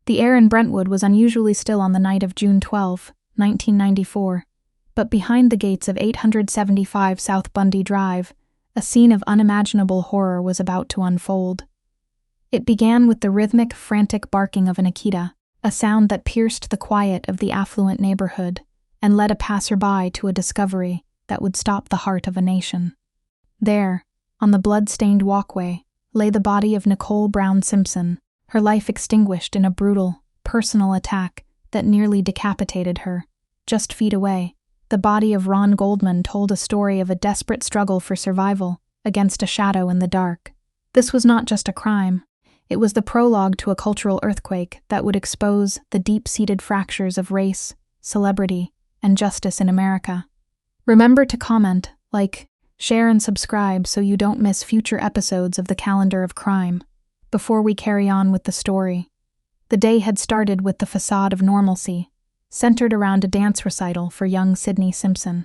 The air in Brentwood was unusually still on the night of June 12, 1994, but behind the gates of 875 South Bundy Drive, a scene of unimaginable horror was about to unfold. It began with the rhythmic, frantic barking of an Akita, a sound that pierced the quiet of the affluent neighborhood and led a passerby to a discovery that would stop the heart of a nation. There, on the blood-stained walkway, lay the body of Nicole Brown Simpson, her life extinguished in a brutal, personal attack that nearly decapitated her. Just feet away, the body of Ron Goldman told a story of a desperate struggle for survival against a shadow in the dark. This was not just a crime. It was the prologue to a cultural earthquake that would expose the deep-seated fractures of race, celebrity, and justice in America. Remember to comment, like, share, and subscribe so you don't miss future episodes of the Calendar of Crime. Before we carry on with the story, the day had started with the facade of normalcy, centered around a dance recital for young Sydney Simpson.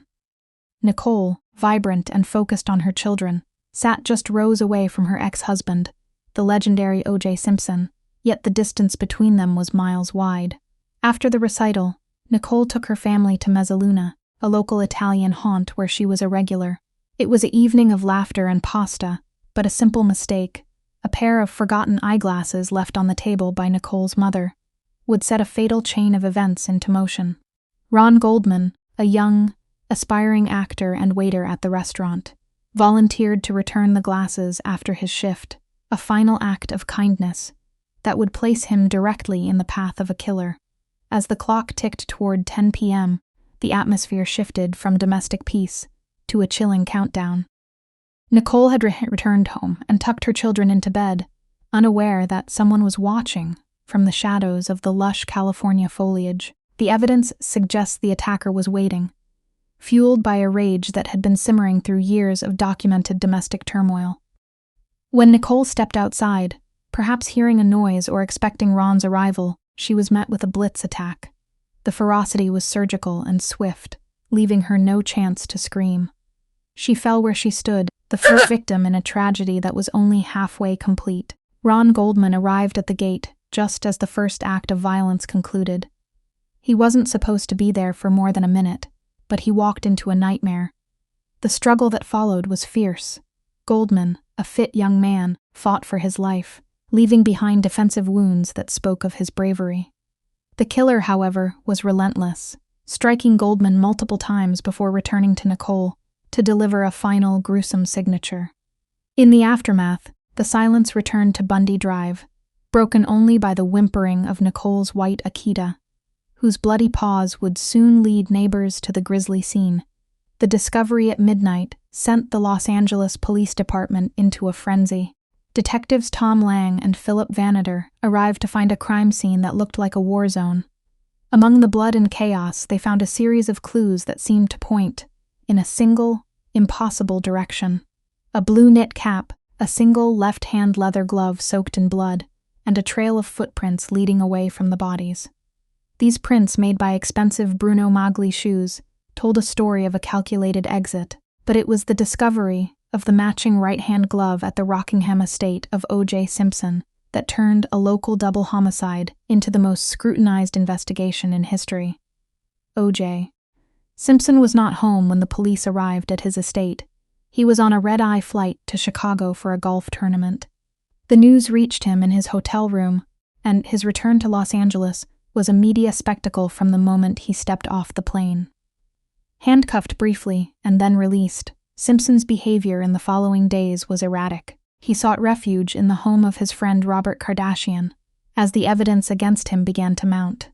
Nicole, vibrant and focused on her children, sat just rows away from her ex-husband, the legendary O.J. Simpson, yet the distance between them was miles wide. After the recital, Nicole took her family to Mezzaluna, a local Italian haunt where she was a regular. It was an evening of laughter and pasta, but a simple mistake, a pair of forgotten eyeglasses left on the table by Nicole's mother, would set a fatal chain of events into motion. Ron Goldman, a young, aspiring actor and waiter at the restaurant, volunteered to return the glasses after his shift, a final act of kindness that would place him directly in the path of a killer. As the clock ticked toward 10 p.m., the atmosphere shifted from domestic peace to a chilling countdown. Nicole had returned home and tucked her children into bed, unaware that someone was watching from the shadows of the lush California foliage. The evidence suggests the attacker was waiting, fueled by a rage that had been simmering through years of documented domestic turmoil. When Nicole stepped outside, perhaps hearing a noise or expecting Ron's arrival, she was met with a blitz attack. The ferocity was surgical and swift, leaving her no chance to scream. She fell where she stood, the first victim in a tragedy that was only halfway complete. Ron Goldman arrived at the gate just as the first act of violence concluded. He wasn't supposed to be there for more than a minute, but he walked into a nightmare. The struggle that followed was fierce. Goldman, a fit young man, fought for his life, leaving behind defensive wounds that spoke of his bravery. The killer, however, was relentless, striking Goldman multiple times before returning to Nicole to deliver a final gruesome signature. In the aftermath, the silence returned to Bundy Drive, broken only by the whimpering of Nicole's white Akita, whose bloody paws would soon lead neighbors to the grisly scene. The discovery at midnight sent the Los Angeles Police Department into a frenzy. Detectives Tom Lang and Philip Vanader arrived to find a crime scene that looked like a war zone. Among the blood and chaos, they found a series of clues that seemed to point in a single, impossible direction. A blue knit cap, a single left-hand leather glove soaked in blood, and a trail of footprints leading away from the bodies. These prints, made by expensive Bruno Magli shoes, told a story of a calculated exit, but it was the discovery of the matching right-hand glove at the Rockingham estate of O.J. Simpson that turned a local double homicide into the most scrutinized investigation in history. O.J. Simpson was not home when the police arrived at his estate. He was on a red-eye flight to Chicago for a golf tournament. The news reached him in his hotel room, and his return to Los Angeles was a media spectacle from the moment he stepped off the plane. Handcuffed briefly and then released, Simpson's behavior in the following days was erratic. He sought refuge in the home of his friend Robert Kardashian, as the evidence against him began to mount.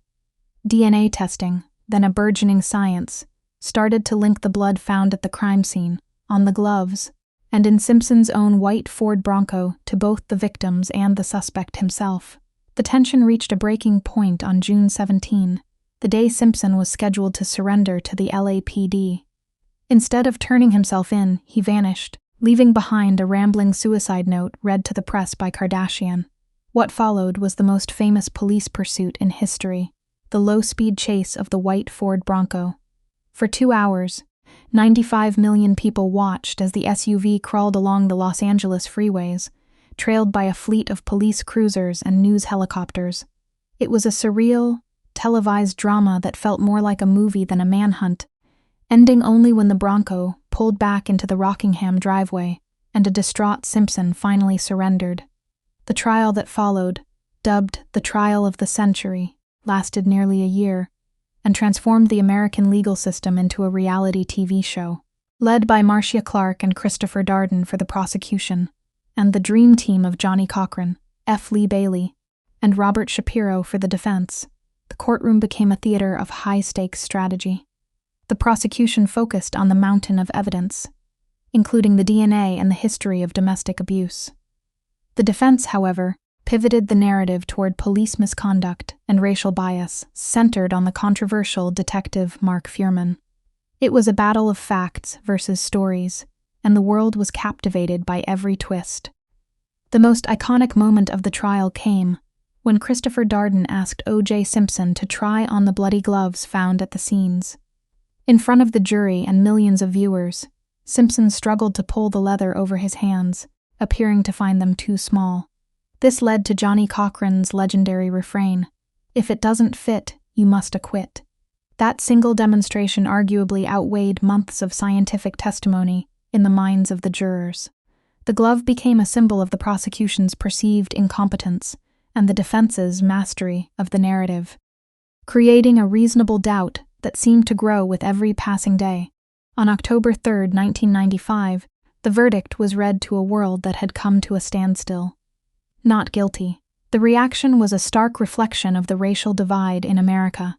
DNA testing, then a burgeoning science, started to link the blood found at the crime scene, on the gloves, and in Simpson's own white Ford Bronco to both the victims and the suspect himself. The tension reached a breaking point on June 17, the day Simpson was scheduled to surrender to the LAPD. Instead of turning himself in, he vanished, leaving behind a rambling suicide note read to the press by Kardashian. What followed was the most famous police pursuit in history, the low-speed chase of the white Ford Bronco. For 2 hours, 95 million people watched as the SUV crawled along the Los Angeles freeways, trailed by a fleet of police cruisers and news helicopters. It was a surreal, televised drama that felt more like a movie than a manhunt, ending only when the Bronco pulled back into the Rockingham driveway and a distraught Simpson finally surrendered. The trial that followed, dubbed the trial of the century, lasted nearly a year and transformed the American legal system into a reality TV show. Led by Marcia Clark and Christopher Darden for the prosecution, and the dream team of Johnny Cochran, F. Lee Bailey, and Robert Shapiro for the defense, the courtroom became a theater of high-stakes strategy. The prosecution focused on the mountain of evidence, including the DNA and the history of domestic abuse. The defense, however, pivoted the narrative toward police misconduct and racial bias, centered on the controversial detective Mark Fuhrman. It was a battle of facts versus stories, and the world was captivated by every twist. The most iconic moment of the trial came when Christopher Darden asked O.J. Simpson to try on the bloody gloves found at the scenes. In front of the jury and millions of viewers, Simpson struggled to pull the leather over his hands, appearing to find them too small. This led to Johnny Cochran's legendary refrain, "If it doesn't fit, you must acquit." That single demonstration arguably outweighed months of scientific testimony in the minds of the jurors. The glove became a symbol of the prosecution's perceived incompetence and the defense's mastery of the narrative, creating a reasonable doubt that seemed to grow with every passing day. On October 3, 1995, the verdict was read to a world that had come to a standstill. Not guilty. The reaction was a stark reflection of the racial divide in America.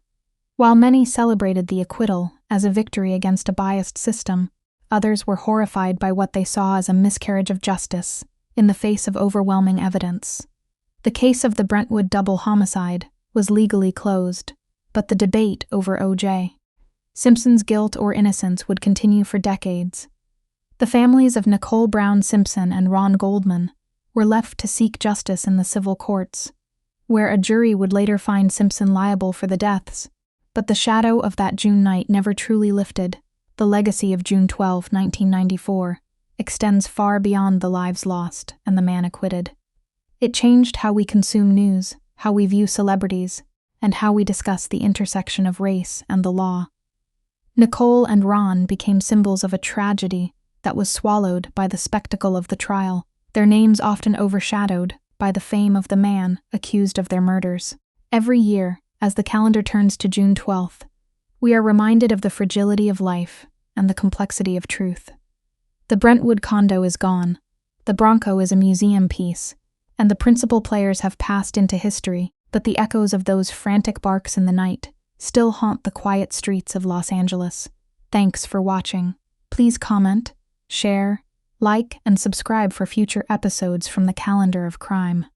While many celebrated the acquittal as a victory against a biased system, others were horrified by what they saw as a miscarriage of justice in the face of overwhelming evidence. The case of the Brentwood double homicide was legally closed, but the debate over O.J. Simpson's guilt or innocence would continue for decades. The families of Nicole Brown Simpson and Ron Goldman were left to seek justice in the civil courts, where a jury would later find Simpson liable for the deaths. But the shadow of that June night never truly lifted. The legacy of June 12, 1994, extends far beyond the lives lost and the man acquitted. It changed how we consume news, how we view celebrities, and how we discuss the intersection of race and the law. Nicole and Ron became symbols of a tragedy that was swallowed by the spectacle of the trial, their names often overshadowed by the fame of the man accused of their murders. Every year, as the calendar turns to June 12th, we are reminded of the fragility of life and the complexity of truth. The Brentwood condo is gone, the Bronco is a museum piece, and the principal players have passed into history, but the echoes of those frantic barks in the night still haunt the quiet streets of Los Angeles. Thanks for watching. Please comment, share, like, and subscribe for future episodes from the Calendar of Crime.